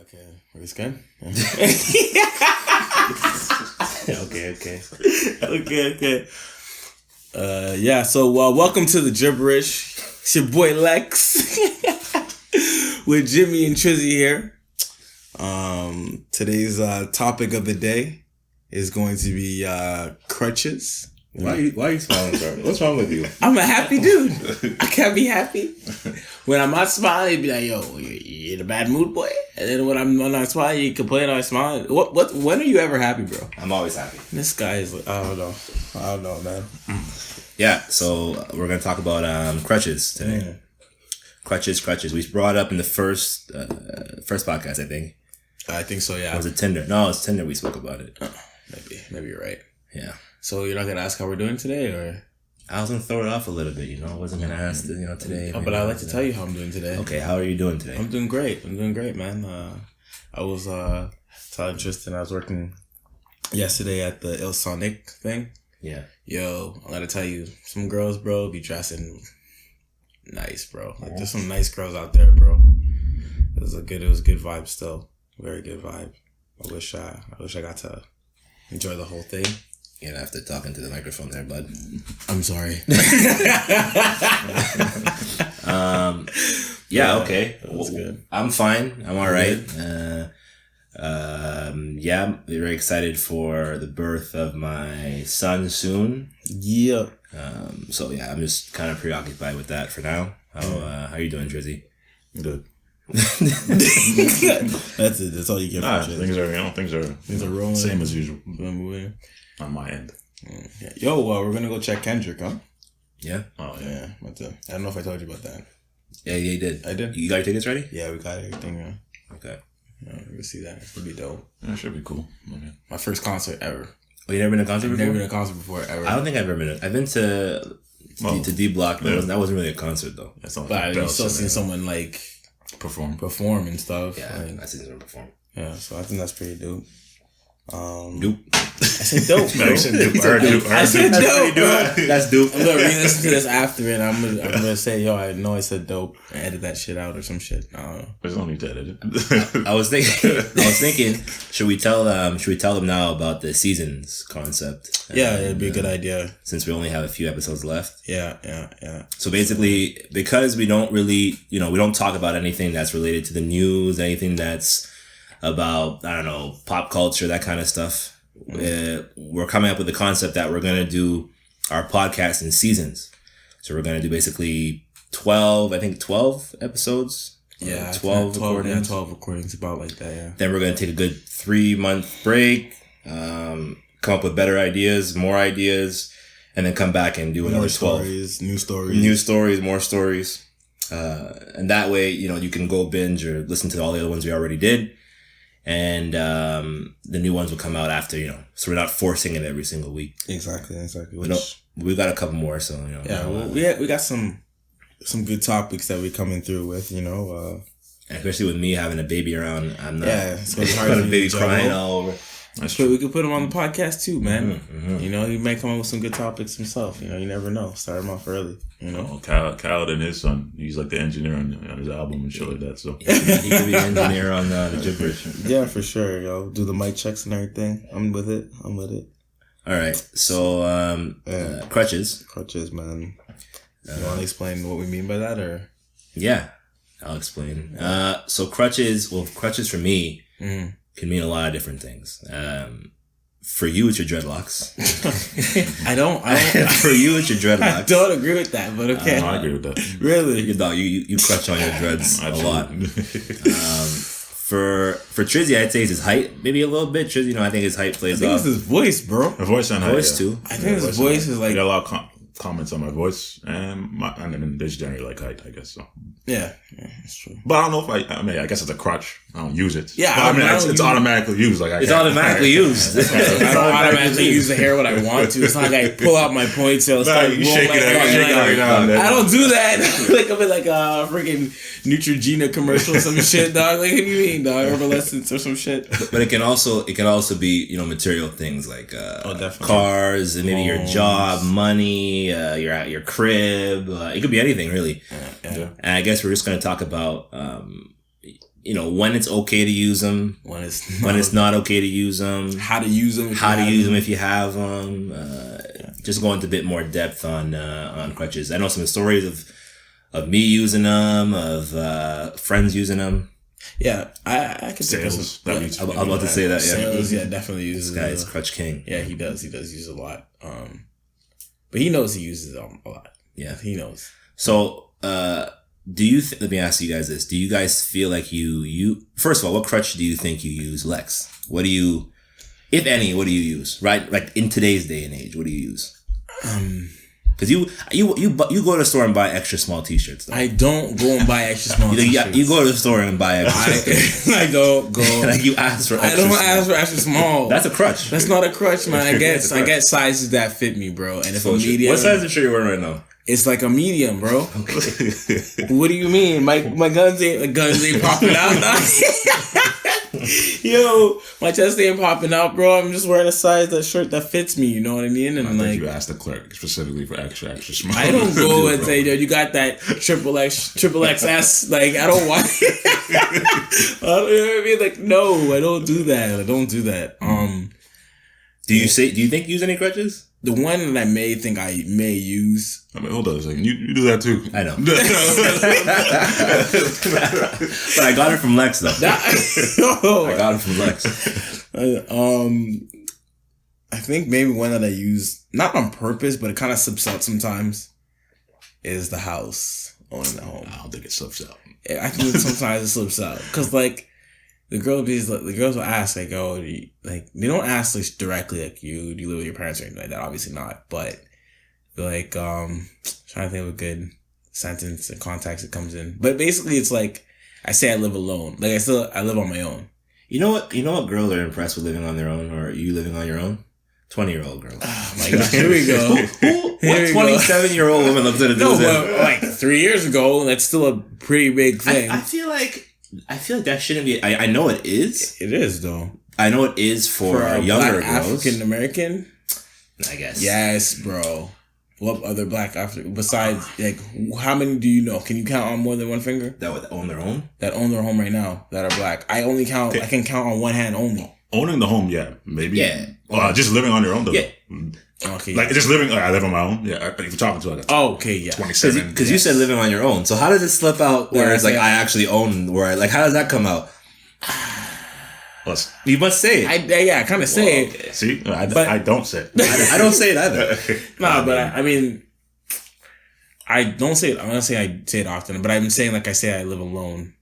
Okay. It's good? Okay. So welcome to the Gibberish. It's your boy Lex. With Jimmy and Trizzy here. Today's topic of the day is going to be crutches. Why are you smiling, sir? What's wrong with you? I'm a happy dude. I can't be happy. When I'm not smiling, you'd be like, yo, you in a bad mood, boy? And then when I'm not smiling, you complain I'm smiling. When are you ever happy, bro? I'm always happy. This guy is like, I don't know, man. Yeah, so we're going to talk about crutches today. Crutches. We brought up in the first podcast, I think. I think so, yeah. Or was it Tinder? No, it's Tinder we spoke about it. Maybe you're right. Yeah. So you're not going to ask how we're doing today, or? I was going to throw it off a little bit, I wasn't going to ask, today. But I'd like to tell you how I'm doing today. Okay, how are you doing today? I'm doing great, man. I was telling Tristan I was working yesterday at the Il Sonic thing. Yeah. Yo, I gotta tell you, some girls, bro, be dressing nice, bro. Like, there's some nice girls out there, bro. It was a good vibe still. Very good vibe. I wish I got to enjoy the whole thing. You're gonna have to talk into the microphone there, bud. I'm sorry. Okay. That's good. I'm fine. I'm all right. I'm very excited for the birth of my son soon. Yeah. I'm just kind of preoccupied with that for now. How are you doing, Drizzy? Good. That's it. That's all you get. Things are rolling. Same as usual. Moving on my end. Yeah. Yo, we're gonna go check Kendrick, huh? Yeah. Oh yeah. I don't know if I told you about that. Yeah, you did. I did. You got your tickets ready? Yeah, we got everything. Yeah. Okay. Yeah, we're gonna see that. It's gonna be dope. That should be cool. Okay. My first concert ever. Oh, you never been to a concert before? Never been to a concert before ever. I don't think I've ever been. I've been to D Block. That wasn't really a concert though. But you still seen someone like perform and stuff. Yeah, I seen someone perform. Yeah, so I think that's pretty dope. Dope. I said dope, bro. I said dope, bro. That's dope. I'm gonna re-listen to this after, and I'm gonna say, yo, I know I said dope, and edit that shit out or some shit. I don't know. There's no need to edit it. I was thinking, should we tell them now about the seasons concept? Yeah, it'd be a good idea since we only have a few episodes left. Yeah. So basically, because we don't really, we don't talk about anything that's related to the news, anything that's about, I don't know, pop culture, that kind of stuff. We're coming up with the concept that we're going to do our podcast in seasons. So we're going to do basically 12 episodes. Yeah, 12 recordings. Yeah, 12 recordings, about like that, yeah. Then we're going to take a good 3-month break, come up with better ideas, more ideas, and then come back and do another 12. New stories, more stories. And that way, you can go binge or listen to all the other ones we already did. And the new ones will come out after, so we're not forcing it every single week. Exactly. We got a couple more, so we got some good topics that we're coming through with, and especially with me having a baby around, I'm not. Yeah, it's gonna be hard a baby crying all over. That's true. We could put him on the podcast too, man. Mm-hmm. He may come up with some good topics himself. You never know. Start him off early. Kyle and his son. He's like the engineer on his album and shit like that. So he could be the engineer on the Gibberish. Yeah, for sure. Do the mic checks and everything. I'm with it. All right. So crutches. Crutches, man. You want to explain what we mean by that, or? Yeah, I'll explain. So crutches for me. Can mean a lot of different things. For you, it's your dreadlocks. I don't. For you, it's your dreadlocks. I don't agree with that, but okay. I agree with that. Really? You crutch on your dreads a lot. For Trizzy, I'd say it's his height, maybe a little bit. Trizzy, I think his height plays off. I think it's his voice, bro. The voice and height, too. I think his voice is like. I got a lot of comments on my voice and then they just generally like height, I guess so. Yeah, that's true. But I don't know if I guess it's a crutch. I don't use it. Yeah, but it's automatically used. Like it's automatically used. I don't automatically use the hair when I want to. It's not like I pull out my ponytail, start rolling shake it every now and then. I don't do that. Like I'm in like a freaking Neutrogena commercial or some shit, dog. Like what do you mean, dog? Herbaliscence or some shit. But it can also be material things like cars, and maybe your job, money, your crib. It could be anything really. Yeah. And I guess we're just going to talk about when it's okay to use them, when it's not okay to use them, how to use them, if you have them. Just go into a bit more depth on crutches. I know some stories of me using them, of friends using them. Yeah, I could say Sales. I was about to say that. Yeah, Sales, definitely uses. This guy is Crutch King. Yeah, he does. He does use a lot. But he knows he uses them a lot. Yeah, he knows. So, do you? Let me ask you guys this: do you guys feel like you? First of all, what crutch do you think you use, Lex? What do you, if any, what do you use? Right, like in today's day and age, what do you use? Because you go to the store and buy extra small t-shirts. Though. I don't go and buy extra small t-shirts. You go to the store and buy extra. I don't go. Like you ask for. I don't ask for extra small. That's a crutch. That's not a crutch, man. I get sizes that fit me, bro. And if a medium, what size is the shirt you're wearing right now? It's like a medium, bro. Okay. What do you mean? My guns ain't popping out. Yo, my chest ain't popping out, bro. I'm just wearing a shirt that fits me. You know what I mean? And I think you asked the clerk specifically for extra small. I don't go and say, yo, you got that triple XS. Like, I don't want. You know what I mean? Like, no, I don't do that. Do you think you use any crutches? The one that I may use. I mean, hold on a second. You do that too. I know. But I got it from Lex, though. I got it from Lex. I think maybe one that I use, not on purpose, but it kind of slips out sometimes, is the house. Owning the home. I don't think it slips out. I think sometimes it slips out. Because, like, the girls will ask, like, oh, they don't ask like, directly, like, do you live with your parents or anything like that? Obviously not. But, like, trying to think of a good sentence and context that comes in. But basically, it's like, I say I live alone. Like, I live on my own. You know what girls are impressed with living on their own, or are you living on your own? 20-year-old girls. Oh my God, here we go. What 27-year-old woman looks at it? No, but like 3 years ago, that's still a pretty big thing. I feel like that shouldn't be. I know it is. It is though. I know it is for younger girls. African American. I guess. Yes, bro. What other black African besides like how many do you know? Can you count on more than one finger? That would own their home. That own their home right now. That are black. I can count on one hand only. Owning the home, yeah, maybe. Yeah. Just living on your own, though. Yeah. Okay. Like just living. I live on my own. Yeah. If you're talking to like. Okay. Yeah. 27. Because you said living on your own. So how does it slip out? Where it's like I actually own. How does that come out? You must say it. I kind of say it. Okay. See, I don't say it. I don't say it either. But I mean, I don't say it. I'm gonna say I say it often, but I'm saying like I say I live alone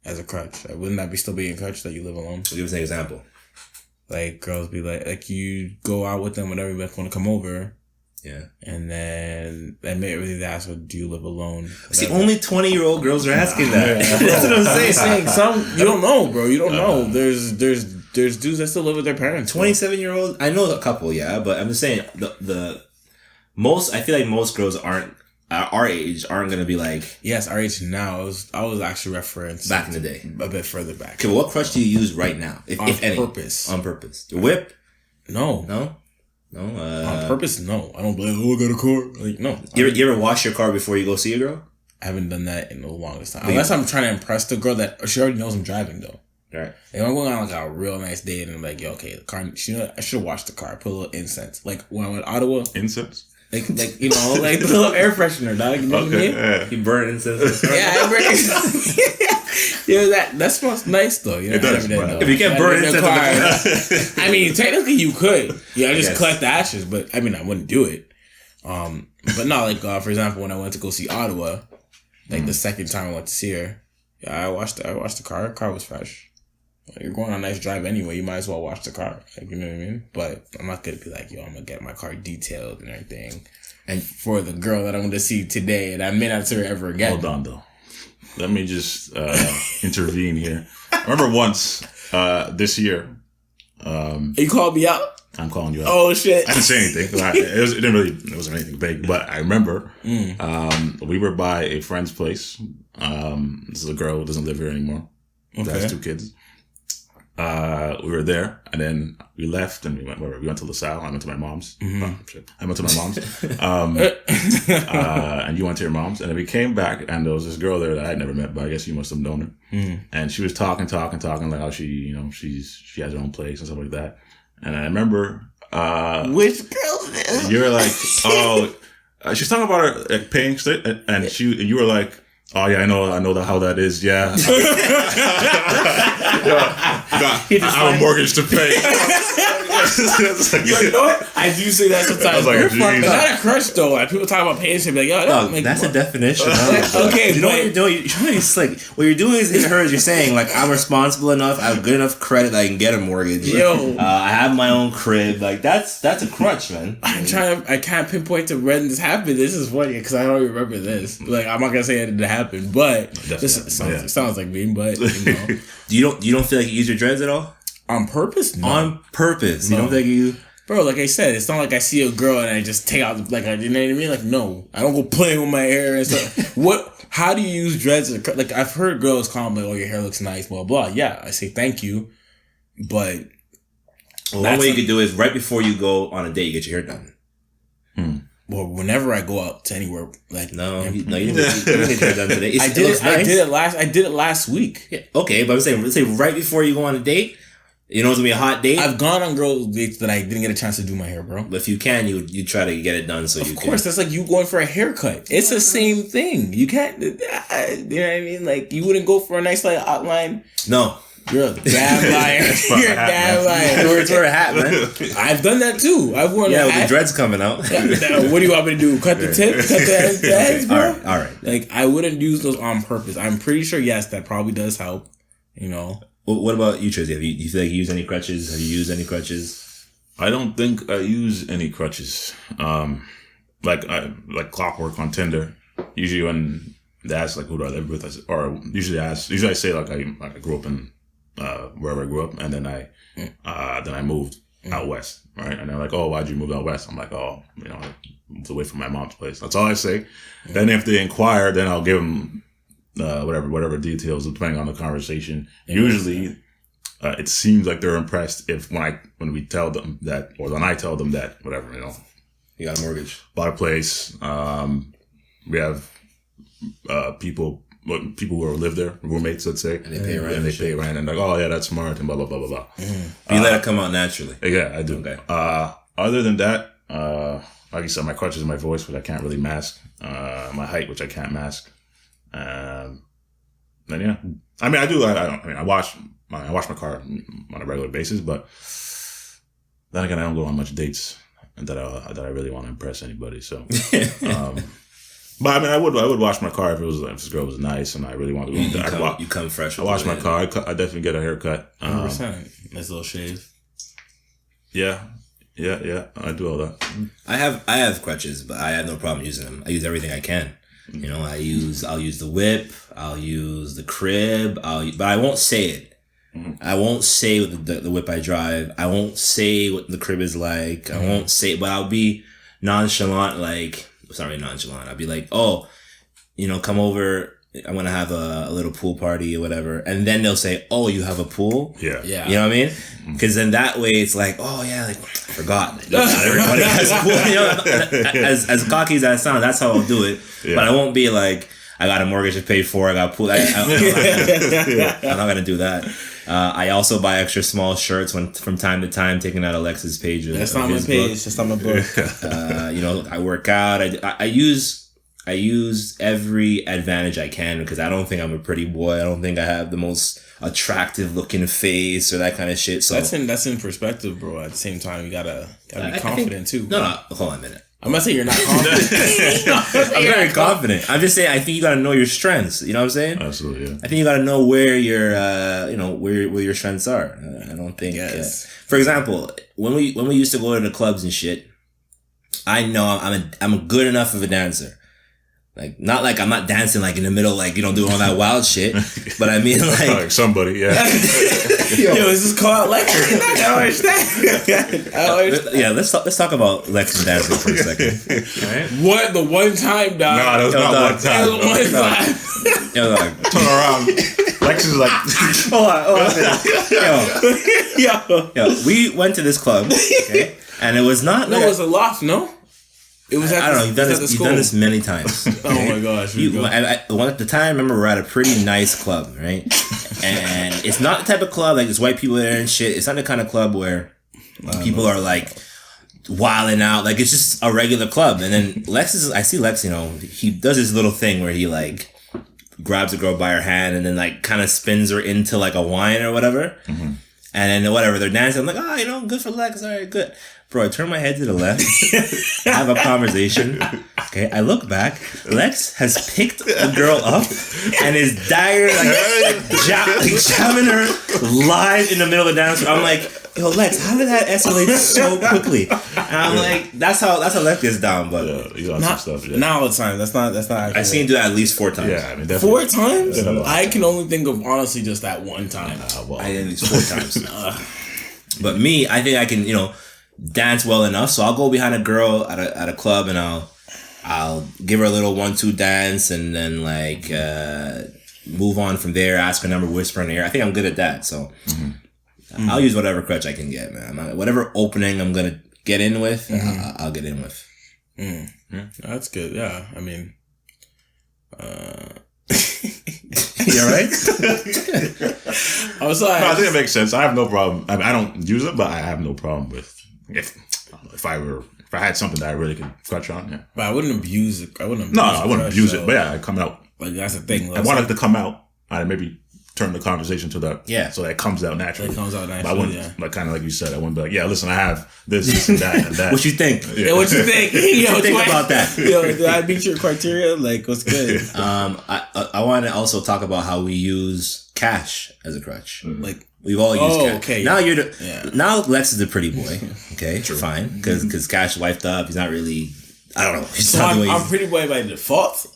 as a crutch. Wouldn't that be still being a crutch that you live alone? Give us an example. Like girls be like you go out with them whenever you want to come over. Yeah. And then they ask, well, do you live alone? See, only 20-year-old girls are asking that. That's what I'm saying. Some you don't know, bro. You don't know. There's dudes that still live with their parents. 27-year-old. I know a couple, yeah, but I'm just saying the most. I feel like most girls aren't our age aren't gonna be like. Yes, our age now. I was actually referenced back in the day, a bit further back. Okay, what crutch do you use right now, if any? On purpose. Your whip? No. On purpose? No. I don't believe. Oh, I got a car. Like no. You ever wash your car before you go see a girl? I haven't done that in the longest time. Unless I'm trying to impress the girl that she already knows I'm driving though. Right. Like I'm going on like a real nice date and I'm like, yo, okay, the car. I should have washed the car. Put a little incense. Like when I went to Ottawa. Incense. Like you know, like the little air freshener, dog. You know what I mean? Yeah. You burn incense. Yeah, I burn incense. Yeah, that smells nice though. You know, it does. If you can't burn incense in the car, I mean, technically you could. Yeah, just collect the ashes, but I mean, I wouldn't do it. But no, like for example, when I went to go see Ottawa, like the second time I went to see her, yeah, I washed the car. The car was fresh. You're going on a nice drive anyway. You might as well wash the car. Like, you know what I mean? But I'm not going to be like, yo, I'm going to get my car detailed and everything. And for the girl that I'm going to see today, and I may not see her ever again. Hold on, though. Let me just intervene here. I remember once this year. You called me out? I'm calling you out. Oh, shit. I didn't say anything. It wasn't anything big. But I remember we were by a friend's place. This is a girl who doesn't live here anymore. Okay. Has 2 kids. we were there, and then we left, and we went wherever. We went to LaSalle. I went to my mom's. Mm-hmm. Oh, shit. I went to my mom's. And you went to your mom's, and then we came back, and there was this girl there that I'd never met, but I guess you must have known her. Mm. And she was talking, like how she has her own place and stuff like that. And I remember, which girl is this? you're like, oh, she's talking about her like, paying state, and you were like, oh yeah, I know how that is. Yeah, I have a mortgage to pay. You know what? I do say that sometimes. I was like, it's not a crush though. Like people talk about paying shit, be like, yo, that's a definition. Okay, you know what you're doing? You're trying to like what you're doing is in her. You're saying like I'm responsible enough. I have good enough credit that I can get a mortgage. Yo, I have my own crib. Like that's a crutch, man. I can't pinpoint to when this happened. This is funny because I don't remember this. Like I'm not gonna say it didn't happen, but this sounds like me. But you know. You don't feel like you use your dreads at all? On purpose? No. On purpose. No. You don't think you... Bro, like I said, it's not like I see a girl and I just take out, like, you know what I mean? Like, no. I don't go playing with my hair and stuff. How do you use dreads? Like, I've heard girls call me, like, oh, your hair looks nice, blah, blah. Yeah, I say thank you. But... Well, one way you could do is right before you go on a date, you get your hair done. Well, whenever I go out to anywhere, like... No, you didn't get your hair done today. I did it last week. Yeah, okay, but I'm saying, let's say right before you go on a date, you know it's gonna be a hot date. I've gone on girls' dates that I didn't get a chance to do my hair, bro. But if you can, you try to get it done so you can. Of course, that's like you going for a haircut. It's the same thing. You can't, you know what I mean? Like, you wouldn't go for a nice, like, outline. No. You're a bad liar. You're a bad liar. Wear a hat, man. I've done that too. I've worn a hat. Yeah, with the dreads coming out. What do you want me to do? Cut the tip? Cut the heads, bro? All right. Like, I wouldn't use those on purpose. I'm pretty sure, yes, that probably does help. You know? Well, what about you, Tracy? You feel like you use any crutches? Have you used any crutches? I don't think I use any crutches. Like clockwork on Tinder. Usually when they ask like who do I live with, usually I say like I grew up in wherever I grew up, and then I moved out west, right? And they're like, oh, why'd you move out west? I'm like, oh, you know, I moved away from my mom's place. That's all I say. Then if they inquire, then I'll give them whatever details depending on the conversation. Usually, it seems like they're impressed when I tell them that, or when I tell them that, whatever, you know, you got a mortgage, bought a place. We have people who live there, roommates, let's say, and they pay rent, and like, oh yeah, that's smart, and blah blah blah blah blah. You let it come out naturally. Yeah, I do. Okay. Other than that, like you said, my crutch is my voice, which I can't really mask. My height, which I can't mask. Then yeah, I mean, I do. I wash my car on a regular basis, but then again, I don't go on much dates that I really want to impress anybody. So, but I mean, I would wash my car if this girl was nice and I really wanted to. You come fresh. I wash my car. I definitely get a haircut. 100%. Nice little shave. Yeah. I do all that. I have crutches, but I have no problem using them. I use everything I can. You know, I'll use the whip, I'll use the crib, but I won't say it. I won't say what the whip I drive. I won't say what the crib is like. I won't say it, but I'll be nonchalant, like, it's not really nonchalant. I'll be like, oh, you know, come over. I'm going to have a little pool party or whatever. And then they'll say, oh, you have a pool? Yeah. You know what I mean? Because then that way it's like, oh yeah, like, I forgot. Not everybody has a pool. You know, as cocky as that sounds, that's how I'll do it. Yeah. But I won't be like, I got a mortgage to pay for, I got a pool. I'm not going to do that. I also buy extra small shirts from time to time, taking out Alexis' page. That's not my page. That's not my book. You know, I work out. I use every advantage I can because I don't think I'm a pretty boy. I don't think I have the most attractive looking face or that kind of shit. So that's in perspective, bro. At the same time, you gotta be confident too. No, hold on a minute. I'm not saying you're not confident. I'm very confident. I'm just saying I think you gotta know your strengths. You know what I'm saying? Absolutely. Yeah. I think you gotta know where your where your strengths are. I don't think. Yes. For example, when we used to go to the clubs and shit, I know I'm a good enough of a dancer. Like, not like I'm not dancing like in the middle, like, you know, doing all that wild shit. But I mean, like somebody, yeah. Yo, is this called Lex? I don't understand. Yeah, let's talk about Lex and dancing for a second. All right? What the one time, dog? No, that was not one time. That was one time. Yo, dog. Turn around. Lex is like, hold on. Yo, we went to this club, okay, and it was not. No, it was a loft. No, it was. I don't know. You've done this many times. Okay? Oh my gosh! At the time, I remember we're at a pretty nice club, right? And it's not the type of club like there's white people there and shit. It's not the kind of club where people are like wilding out. Like it's just a regular club. And then I see Lex, he does this little thing where he like grabs a girl by her hand and then like kind of spins her into like a wine or whatever. Mm-hmm. And then whatever, they're dancing. I'm like, good for Lex. All right, good. Bro, I turn my head to the left, have a conversation. Okay, I look back. Lex has picked a girl up and is dagger jamming her live in the middle of the dance. I'm like, yo, Lex, how did that escalate so quickly? And I'm like, that's how Lex gets down. But not all the time. That's not. I've seen him do that at least 4 times. Yeah, I mean, definitely. 4 times? I can only think of honestly just that one time. I did at least 4 times. But me, I think I can, dance well enough. So I'll go behind a girl at a club and I'll give her a little 1-2 dance and then like move on from there, ask her number, whisper in the ear. I think I'm good at that. So I'll use whatever crutch I can get, man. Whatever opening I'm gonna get in with, I'll get in with. That's good. Yeah, I mean, you all right? I think it makes sense. I have no problem. I mean, I don't use it, but I have no problem with if I had something that I really could crutch on. Yeah, but I wouldn't abuse it. I wouldn't abuse it. But yeah, I come out. Like that's the thing. I want it to come out. I maybe turn the conversation to that. Yeah. So that it comes out naturally. But I wouldn't, like kind of like you said, I wouldn't be like, yeah, listen, I have this and that and that. What you think? Yeah, what you think? What you think about that? Did I meet your criteria? Like, what's good? I want to also talk about how we use cash as a crutch. Mm-hmm. Like we've all used cash. Okay. Now now Lex is the pretty boy. Okay, fine, because Cash wifed up. He's not really. I don't know. I'm pretty boy by default.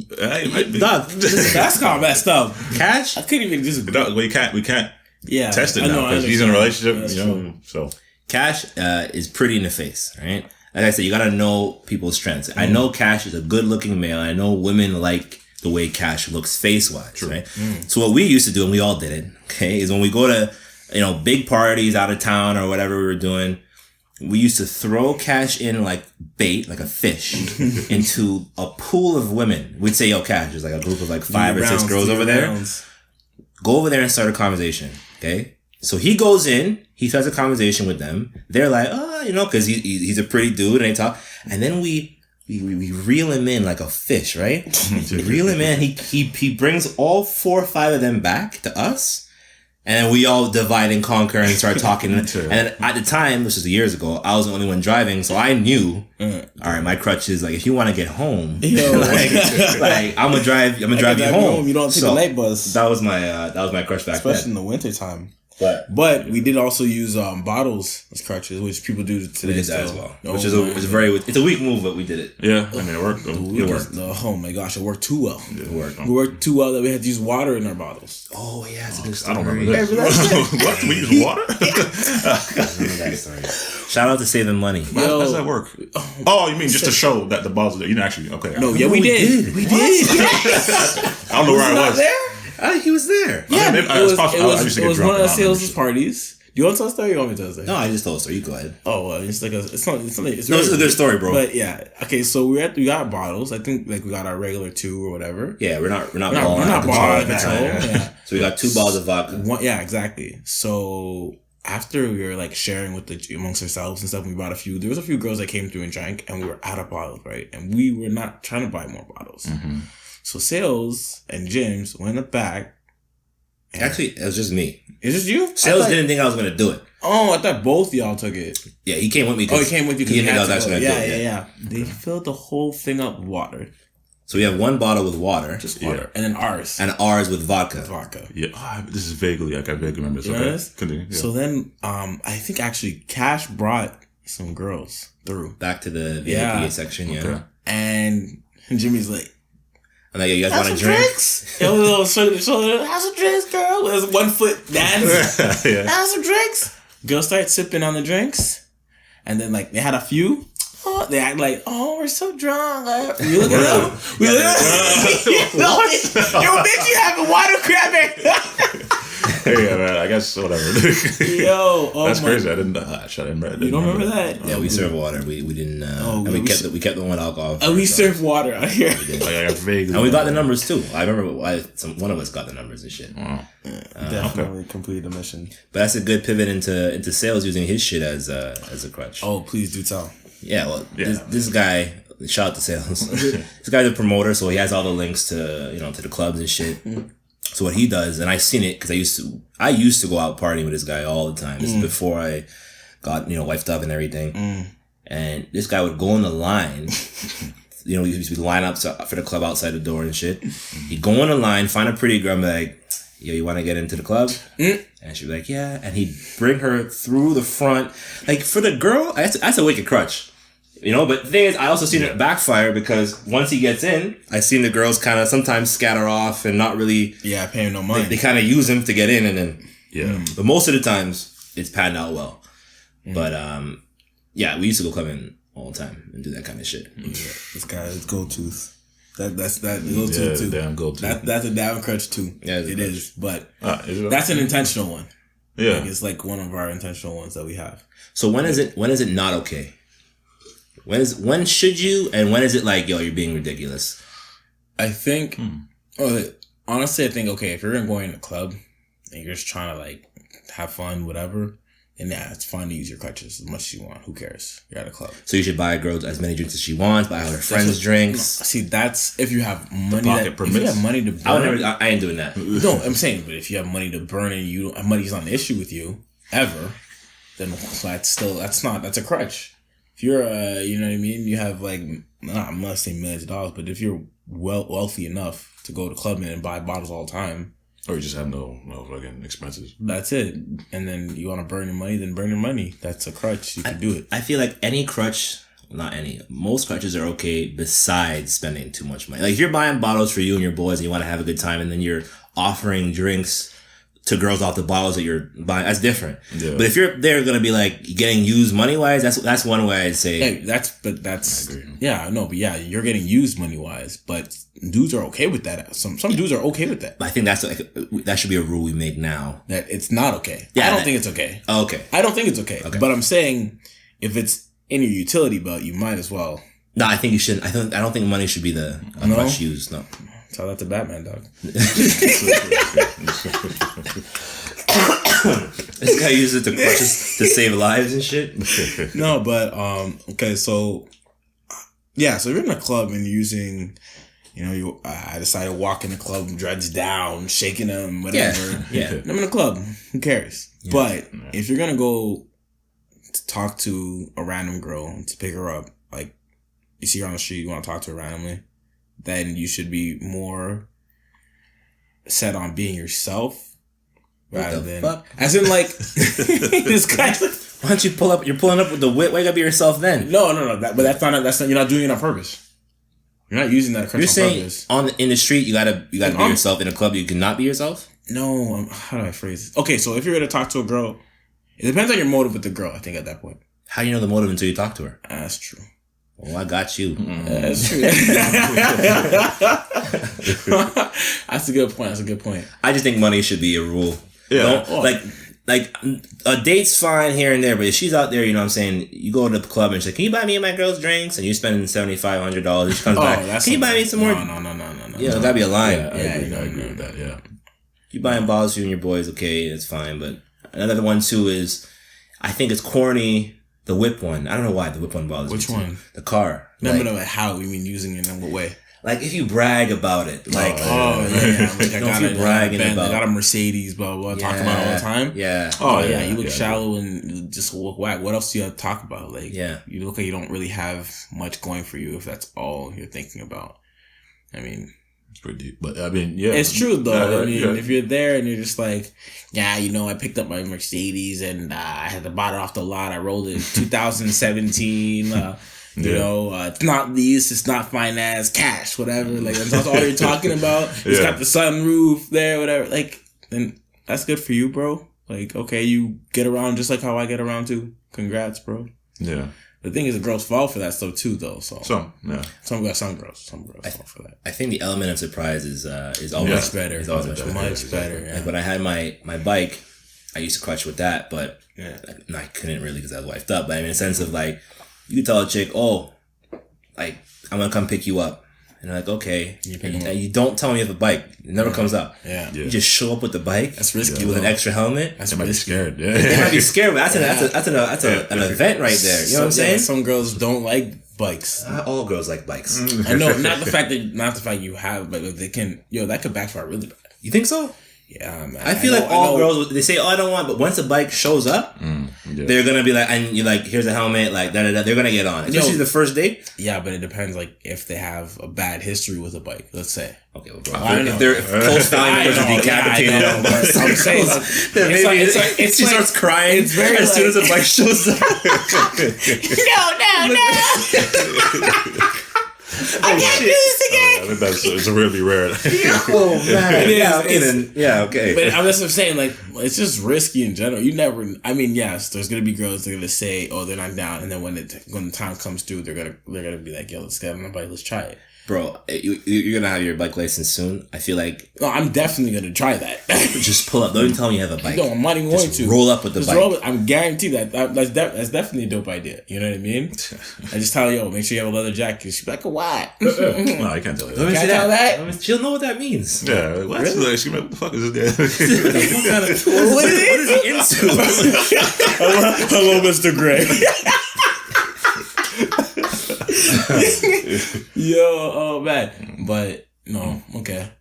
That's kind of messed up. Cash? I couldn't even just. We can't. Yeah, test it now because he's in a relationship. So Cash is pretty in the face, right? Like I said, you gotta know people's strengths. I know Cash is a good-looking male. I know women like the way Cash looks face-wise, right? So what we used to do, and we all did it, okay, is when we go to big parties out of town or whatever we were doing. We used to throw Cash in like bait, like a fish, into a pool of women. We'd say, yo, Cash, there's like a group of like 5 or 6 girls over there. Go over there and start a conversation, okay? So he goes in, he starts a conversation with them. They're like, because he's a pretty dude and they talk. And then we reel him in like a fish, right? We reel him in. He brings all 4 or 5 of them back to us. And then we all divide and conquer and start talking. And then at the time, which was years ago, I was the only one driving. So I knew, all right, my crutch is like, if you want to get home, like I'm gonna drive you home. You don't take the night bus. That was my crutch back then. Especially in the winter time. But we did also use bottles as crutches, which people do today. We did that as well. Which is it's a weak move, but we did it. Yeah, I mean it worked. It worked. Oh my gosh, it worked too well. It worked. We worked too well that we had to use water in our bottles. Oh yeah, I don't remember that. What? We use water? I remember that story. Shout out to saving money. How does that work? Oh, you mean just to show that the bottles you didn't actually? Okay. No, yeah, we did. We did. I don't know where I was. He was there. Yeah, it was one of the sales parties. Do you want to tell a story or you want me to tell a story? No, I just told a story. You go ahead. Oh, well, it's a good story, bro. But yeah, okay, so we got bottles. I think like we got our regular 2 or whatever. Yeah, we're not balling at the time. Yeah. So we got 2 bottles of vodka. Yeah, exactly. So after we were like sharing with amongst ourselves and stuff, we bought a few. There was a few girls that came through and drank, and we were out of bottles, right? And we were not trying to buy more bottles. Mm-hmm. So Sales and James went in the back. Actually, it was just me. Is this you? Sales didn't think I was going to do it. Oh, I thought both of y'all took it. Yeah, he came with me. He came with you because he didn't think I was actually going to do it. Yeah. They filled the whole thing up with water. So we have 1 bottle with water. Just water. And then ours. And ours with vodka. Yeah. This is vaguely, like I vaguely remember this. Okay. Continue. Yeah. So then, I think actually Cash brought some girls through. Back to the VIP section, yeah. Okay. And Jimmy's like, I'm like, you guys want to drink? Drinks? It was a little shoulder. Have some drinks, girl. It was 1 foot dance. Have some drinks. Girls start sipping on the drinks. And then, like, they had a few. oh, they act like, oh, we're so drunk. We look at them. We look at them. Yo, bitch, you have a water crapping. Hey, man, I guess whatever. Yo, that's crazy. I didn't. I You don't remember that? Yeah, we serve water. We didn't. We kept the one with alcohol. We serve water out here. And we got the numbers too. I remember one of us got the numbers and shit. Wow. Definitely completed the mission. But that's a good pivot into sales, using his shit as a crutch. Oh, please do tell. Yeah, well, this guy. Shout out to sales. This guy's a promoter, so he has all the links to to the clubs and shit. So what he does, and I've seen it because I used to go out partying with this guy all the time. This is before I got wifed up and everything. And this guy would go in the line. He used to be line up for the club outside the door and shit. He'd go in the line, find a pretty girl, and be like, yo, you want to get into the club? And she'd be like, yeah. And he'd bring her through the front. Like, for the girl, that's a wicked crutch. But the thing is, I also seen it backfire because once he gets in, I seen the girls kind of sometimes scatter off and not really... Yeah, pay him no money. They kind of use him to get in and then... Yeah. But most of the times, it's panned out well. But, we used to go clubbing all the time and do that kind of shit. Yeah, this guy is gold tooth. That's gold tooth too. Damn gold tooth. That's a down crutch too. Yeah, it is. But that's an intentional one. Yeah, it's like one of our intentional ones that we have. So when is it not okay? When should you, and when is it like, yo, you're being ridiculous? I think, honestly, I think, okay, if you're going to go in a club and you're just trying to like have fun, whatever, then it's fine to use your crutches as much as you want. Who cares? You're at a club. So you should buy a girl as many drinks as she wants, buy her friends drinks. No, see, that's if you have money. If you have money to burn. I ain't doing that. No, I'm saying, but if you have money to burn and money's not an issue with you, ever, then that's a crutch. If you're, you know what I mean? You have like, I'm not saying millions of dollars, but if you're wealthy enough to go to club and buy bottles all the time. Or you just have no fucking expenses. That's it. And then you want to burn your money, then burn your money. That's a crutch. You can do it. I feel like any crutch, most crutches are okay besides spending too much money. Like if you're buying bottles for you and your boys and you want to have a good time and then you're offering drinks to girls off the bottles that you're buying, that's different. Yeah. But if they're gonna be like getting used money wise, that's one way I'd say. Hey, that's you're getting used money wise, but dudes are okay with that. Some dudes are okay with that. I think that should be a rule we make now. That it's not okay. Yeah, I don't think it's okay. Oh, okay. I don't think it's okay. But I'm saying if it's in your utility belt, you might as well. No, I think you shouldn't. I don't think money should be the much used. No. Tell that to Batman, dog. This guy uses it to crutches to save lives and shit. No, but okay, so yeah, so you're in a club and using, I decided to walk in the club, dreads down, shaking them, whatever. Yeah. I'm in a club. Who cares? Yeah. But if you're gonna go to talk to a random girl to pick her up, like you see her on the street, you want to talk to her randomly, then you should be more set on being yourself rather than fuck? As in like this guy. Why don't you pull up? You're pulling up with the whip. Why you gotta be yourself then? No. But that's not. You're not doing it on purpose. You're not using that. You're saying in the street you gotta be yourself. In a club you cannot be yourself. No, how do I phrase this? Okay, so if you're gonna talk to a girl, it depends on your motive with the girl. I think at that point. How do you know the motive until you talk to her? That's true. Oh, I got you. That's true. That's a good point. I just think money should be a rule. Yeah. Like a date's fine here and there, but if she's out there, you know what I'm saying, you go to the club and she's like, can you buy me and my girls drinks? And you're spending $7,500. She comes back, can you buy me some more? No. Yeah, gotta be a line. Yeah, I agree with that, yeah. You buying bottles for you and your boys, okay, it's fine. But another one too is, I think it's corny. The whip one. I don't know why the whip one bothers me. Which one? The car. No, how? You mean using it in what way? Like if you brag about it. Like, Like I got a Mercedes, blah, blah, talk about it all the time. Yeah. You look shallow and just look whack. What else do you have to talk about? Like, you look like you don't really have much going for you if that's all you're thinking about. I mean... It's pretty deep, but I mean, yeah. It's true, though. If you're there and you're just like, I picked up my Mercedes and I had to buy it off the lot. I rolled it in 2017. It's not lease, it's not finance, cash, whatever. Like, that's all you're talking about. It's got the sunroof there, whatever. Like, then that's good for you, bro. Like, okay, you get around just like how I get around too. Congrats, bro. Yeah. the thing is, the girls fall for that stuff too, though. So some girls fall for that. I think the element of surprise is always much better. Is always much better. Yeah. Like when I had my bike, I used to crutch with that, but I couldn't really because I was wifed up. But I mean, in the sense of like, you could tell a chick, oh, like I'm gonna come pick you up. And they're like, okay. And you don't tell me you have a bike. It never comes up. Yeah. You just show up with the bike. That's risky. With an extra helmet. They might be scared. Yeah. They might be scared, but that's an event right there. You know what I'm saying? Some girls don't like bikes. Not all girls like bikes. I know, not the fact you have, but they can. That could backfire really bad. You think so? Yeah, man. I feel like all girls, they say, oh, I don't want, but once a bike shows up, they're going to be like, and you're like, here's a helmet, like, they're going to get on. Especially the first date. Yeah, but it depends, like, if they have a bad history with a bike, let's say. Okay, well, bro, if they're close family members are decapitated, I'm saying, she starts crying as soon as the bike shows up. No. I can't do this again. It's really rare. Oh man, okay. But I'm just saying, like, it's just risky in general. You never. I mean, yes, there's gonna be girls that are gonna say, "Oh, they're not down," and then when the time comes through, they're gonna be like, "Yo, let's get on the bike, let's try it." Bro, you're gonna have your bike license soon. I feel like. No, I'm definitely gonna try that. Just pull up. Don't even tell me you have a bike. No, I'm not even going to. Roll up with the bike. I'm guaranteed that's definitely a dope idea. You know what I mean? I just tell you, make sure you have a leather jacket. She's like, "What?" No, I can't tell you that. Can't tell that? She'll know what that means. Yeah, like, what? Really? She's like, what the fuck is this guy? What is he into? Hello, Mr. Gray. Yo, oh man, but no, okay,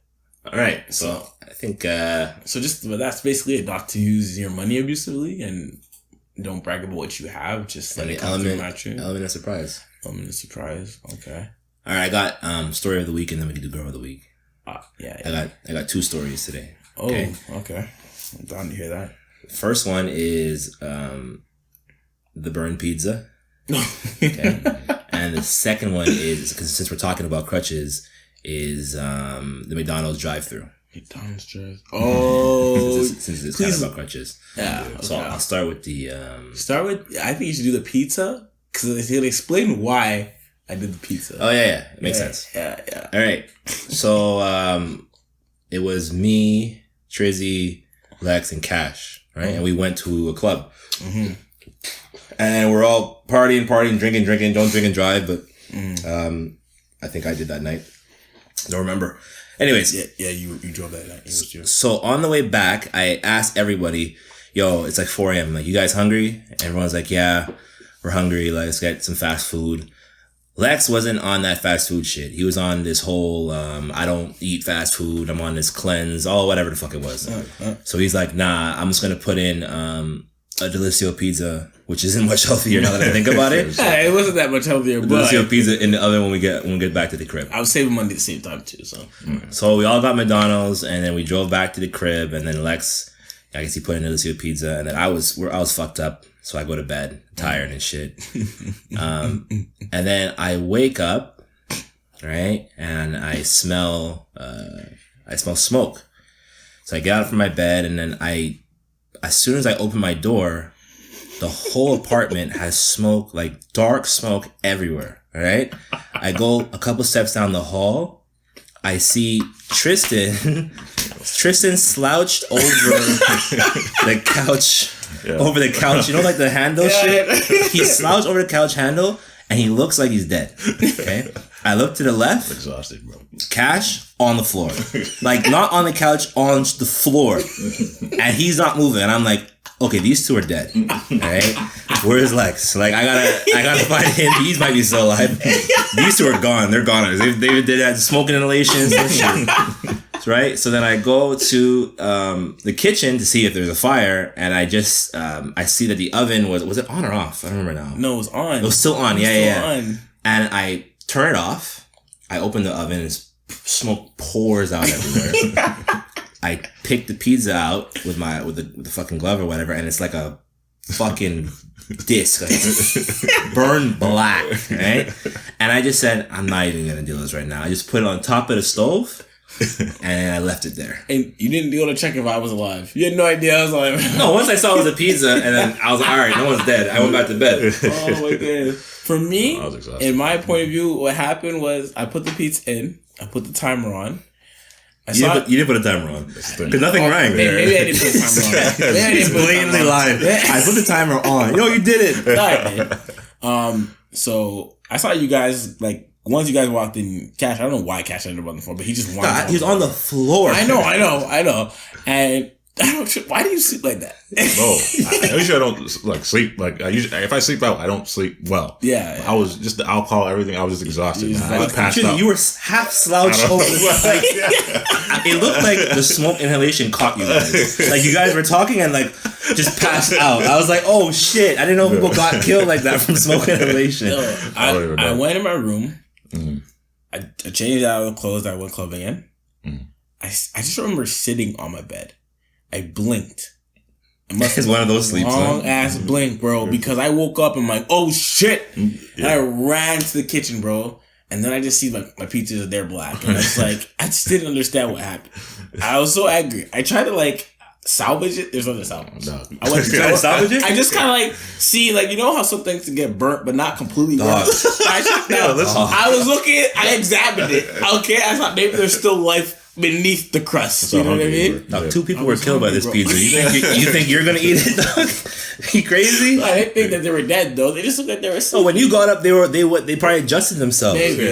all right. So I think but that's basically it. Not to use your money abusively, and don't brag about what you have. Just let it come through naturally. Element of surprise. Okay. All right, I got story of the week, and then we can do girl of the week. Yeah. I got 2 stories today. Oh, okay. I'm down to hear that. First one is the burn pizza. Okay. And the second one is, because since we're talking about crutches, is the McDonald's drive-thru. McDonald's drive. Oh, since it's kind of about crutches. Yeah. So I'll start with the. I think you should do the pizza because it'll explain why I did the pizza. Oh yeah, it makes sense. Yeah. All right. So it was me, Trizzy, Lex, and Cash, right? And we went to a club. Mm-hmm. And we're all partying, drinking. Don't drink and drive, but I think I did that night. Don't remember. Anyways. Yeah, you drove that night. So on the way back, I asked everybody, yo, it's like 4 a.m. Like, you guys hungry? Everyone's like, yeah, we're hungry. Like, let's get some fast food. Lex wasn't on that fast food shit. He was on this whole, I don't eat fast food. I'm on this cleanse, whatever the fuck it was. So he's like, nah, I'm just going to put in a Delissio pizza, which isn't much healthier now that I think about it. It wasn't that much healthier, but Delissio pizza in the oven when we get back to the crib. I was saving money at the same time too, so. So we all got McDonald's, and then we drove back to the crib, and then Lex, I guess he put in Delissio pizza, and then I was fucked up, so I go to bed tired and shit. And then I wake up, right, and I smell smoke. So I get out from my bed, and then as soon as I open my door, the whole apartment has smoke, like dark smoke everywhere, right? I go a couple steps down the hall. I see Tristan slouched over the couch, over the couch. You know, like the handle shit? He slouched over the couch handle and he looks like he's dead, okay? I look to the left. Exhausted, bro. Cash on the floor. Like, not on the couch, on the floor. And he's not moving. And I'm like, okay, these two are dead. Alright? Where's Lex? Like, I gotta find him. He might be still alive. These two are gone. They're gone. They did that smoking inhalations and shit. Right? So then I go to the kitchen to see if there's a fire, and I just I see that the oven was it on or off? I don't remember now. No, it was on. It was still on. On. And I turn it off. I open the oven and smoke pours out everywhere. I pick the pizza out with the fucking glove or whatever, and it's like a fucking disc, like burned black, right? And I just said, I'm not even gonna do this right now. I just put it on top of the stove, and I left it there. And you didn't go to check if I was alive. You had no idea I was alive. No, once I saw it was a pizza, and then I was like, all right, no one's dead. I went back to bed. Oh my god! For me, in my point of view, what happened was I put the pizza in. I put the timer on. You didn't put a timer on. Because nothing rang. Maybe I didn't put the timer on. It's blatantly lying. I put the timer on. Yo, you did it. No, I did. So I saw you guys, like, once you guys walked in, Cash, I don't know why Cash ended up on the floor, but he just wanted he was on the floor. I know. And I don't. Why do you sleep like that? No, usually I don't like sleep. Like if I sleep out, I don't sleep well. Yeah. I was just the alcohol, everything. I was just exhausted. I was passed out. You were half slouched over. Like, it looked like the smoke inhalation caught you guys. Like you guys were talking and like just passed out. I was like, oh shit! I didn't know people got killed like that from smoke inhalation. No, I went in my room. Mm-hmm. I changed out of the clothes that I went clubbing in. Mm-hmm. I just remember sitting on my bed. I blinked. It's one of those sleeps. Long ass blink, bro. Because I woke up and I'm like, oh shit! Yeah. And I ran to the kitchen, bro. And then I just see my pizzas, they're black. And it's like, I just didn't understand what happened. I was so angry. I tried to like salvage it. There's nothing salvage. No. I went to salvage it. I just kind of like see, like, you know how some things can get burnt, but not completely burnt. I was looking, I examined it. Okay, I thought maybe there's still life beneath the crust. You know what I mean? Now, 2 people were killed by this pizza. You think you're gonna eat it, dog? You crazy? I didn't think that they were dead though. They just looked like they were sick. Oh, when you got up, they probably adjusted themselves. Maybe.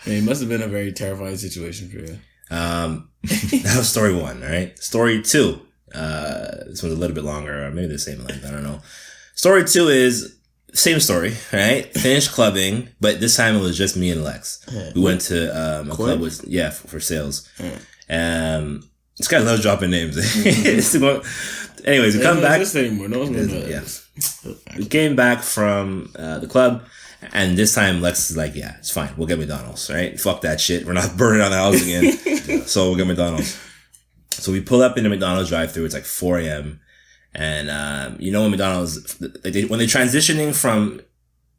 It must have been a very terrifying situation for you. That was story 1, all right? Story 2. This one's a little bit longer, or maybe the same length, I don't know. Story 2 is same story, right? Finished clubbing, but this time it was just me and Lex. Yeah. We went to a club for sales. This guy loves dropping names. Anyways, we come back. We came back from the club, and this time Lex is like, "Yeah, it's fine. We'll get McDonald's, right? Fuck that shit. We're not burning down the house again, so we'll get McDonald's." So we pull up in the McDonald's drive-thru. It's like 4 a.m. And, you know, when McDonald's, when they're transitioning from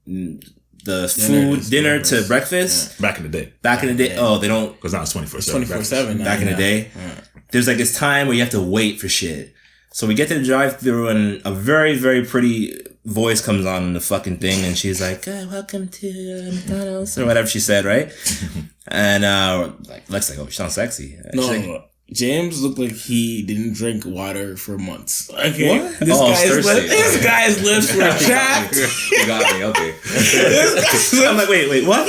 the dinner to breakfast. Yeah. Back in the day. Oh, they don't. Because now it's 24/7. 24/7. Back in the day. Yeah. There's like this time where you have to wait for shit. So we get to the drive-thru and a very, very pretty voice comes on in the fucking thing. And she's like, welcome to McDonald's. Or whatever she said, right? And, Lex like, oh, she sounds sexy. No. James looked like he didn't drink water for months. Okay, what? This guy's lips were chapped. You got me. Okay. I'm like, wait, what?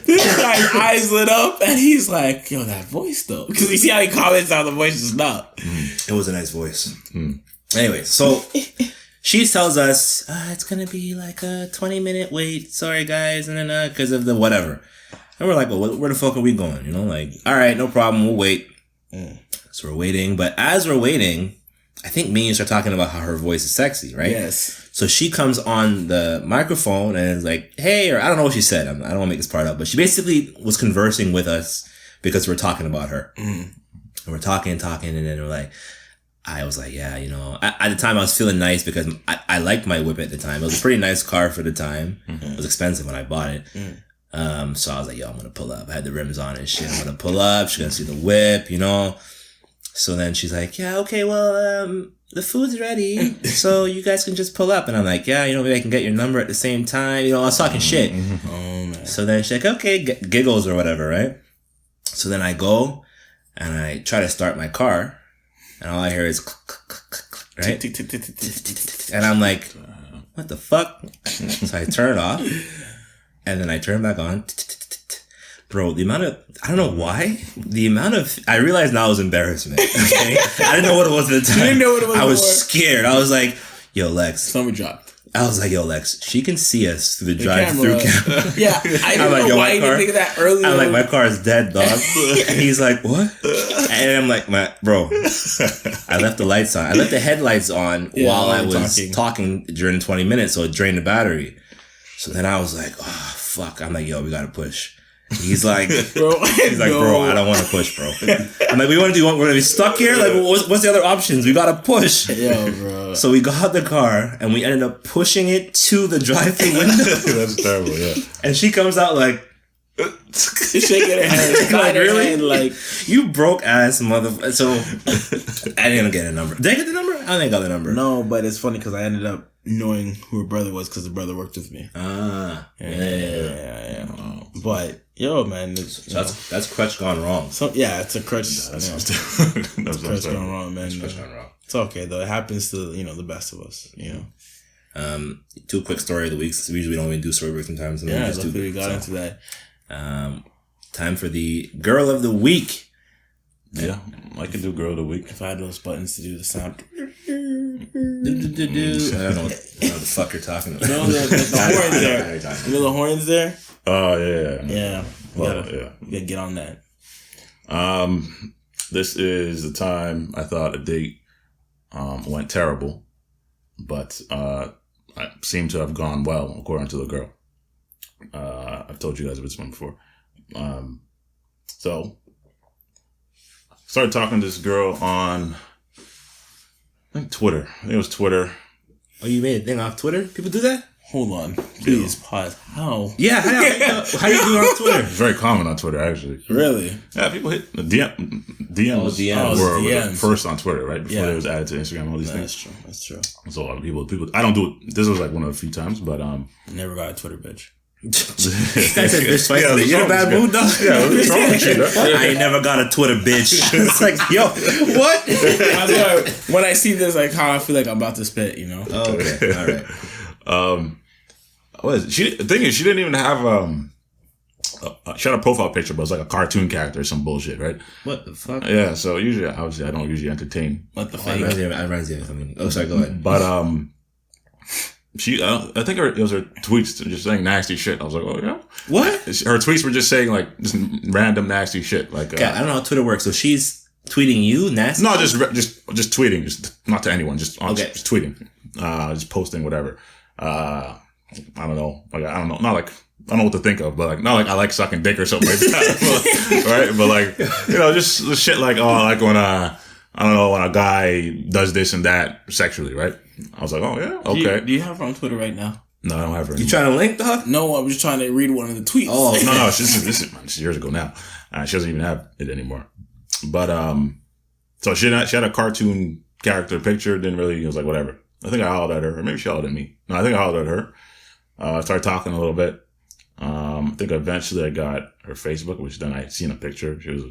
This guy's eyes lit up, and he's like, "Yo, that voice though," because you see how he comments on the voice is not. It was a nice voice. Anyway, so she tells us it's gonna be like a 20-minute wait. Sorry, guys, and then because of the whatever. And we're like, well, where the fuck are we going? You know, like, all right, no problem. We'll wait. So we're waiting. But as we're waiting, I think me and start talking about how her voice is sexy, right? Yes. So she comes on the microphone and is like, hey, or I don't know what she said. I don't want to make this part up. But she basically was conversing with us because we're talking about her. And we're talking. And then we're like, I was like, yeah, you know, at the time I was feeling nice because I liked my whip at the time. It was a pretty nice car for the time. It was expensive when I bought it. So I was like, yo, I'm going to pull up. I had the rims on and shit. I'm going to pull up. She's going to see the whip, you know? So then she's like, yeah, okay, well, the food's ready. So you guys can just pull up. And I'm like, yeah, you know, maybe I can get your number at the same time. You know, I was talking shit. Oh, man. So then she's like, okay, giggles or whatever, right? So then I go and I try to start my car. And all I hear is click, click, click, click, right? And I'm like, what the fuck? So I turn it off. And then I turn back on. Bro, the amount of, I don't know why, I realize now it was embarrassment. Okay? I didn't know what it was at the time. You didn't know what it was. I was scared. I was like, yo, Lex. Something dropped. I was like, yo, Lex, she can see us through the drive-through camera. Yeah, I didn't know why you didn't think of that earlier. I'm like, my car is dead, dog. And he's like, what? And I'm like, bro, I left the lights on. I left the headlights on while I was talking during 20 minutes, so it drained the battery. So then I was like, oh, fuck. I'm like, yo, we gotta push. He's like, bro, I don't want to push, bro. I'm like, we're gonna be stuck here? Like, what's the other options? We gotta push. Yo, bro. So we got the car and we ended up pushing it to the drive-thru window. That's terrible, yeah. And she comes out like, She's shaking her head. Like, really? Hand, like, you broke ass motherfucker. So I didn't get a number. Did I get the number? I don't think I got the number. No, but it's funny because I ended up knowing who her brother was because the brother worked with me. Yeah. But yo, man, that's crutch gone wrong. So yeah, it's a crutch. That's crutch gone wrong, man. Crutch gone wrong. It's okay though. It happens to the best of us. Two quick story of the week. So we usually don't even do story of the week sometimes. Yeah, we got into that. Time for the girl of the week. Yeah, I could do girl of the week. If I had those buttons to do the sound. I don't know what the fuck you're talking about. No, the horns there. You know the horns there? Oh, yeah. Yeah. We gotta get on that. This is the time I thought a date went terrible, but I seemed to have gone well, according to the girl. I've told you guys this one before. So, started talking to this girl on, I think Twitter. I think it was Twitter. Oh, you made a thing off Twitter? People do that? Hold on. Please pause. How? Yeah, how you do on Twitter? It's very common on Twitter, actually. Really? Yeah, people hit the DMs. Were DMs. First on Twitter, right? Before it was added to Instagram, all these things. That's true. So a lot of people, I don't do it. This was like one of the few times, but never got a Twitter bitch. That's a bitch twice today. You in a bad mood, dog? Yeah, what's wrong with you? I ain't never got a Twitter bitch. It's like, yo, what? When I see this, like, how I feel like I'm about to spit, Oh, okay, all right. What is it? The thing is, she didn't even have she had a profile picture, but it was like a cartoon character or some bullshit, right? What the fuck? Yeah, so usually, obviously, I don't usually entertain. What the fuck? I reminds you of something. Oh, sorry, go ahead. But I think it was her tweets just saying nasty shit. I was like, oh yeah, what? Her tweets were just saying like just random nasty shit. Like, I don't know how Twitter works. So she's tweeting you nasty? No, just tweeting, just not to anyone, just tweeting, just posting whatever. I don't know, like I don't know, not like. I don't know what to think of, but like, not like I like sucking dick or something like that, but, right? But like, just shit like, oh, like when I don't know, when a guy does this and that sexually, right? I was like, oh yeah, okay. Do you have her on Twitter right now? No, I don't have her. You trying to link, dog? No, I'm just trying to read one of the tweets. Oh, no, this is years ago now. She doesn't even have it anymore. But so she had a cartoon character picture. Didn't really. It was like whatever. I think I hollered at her, or maybe she hollered at me. No, I think I hollered at her. Started talking a little bit. I think eventually I got her Facebook, which then I had seen a picture. She was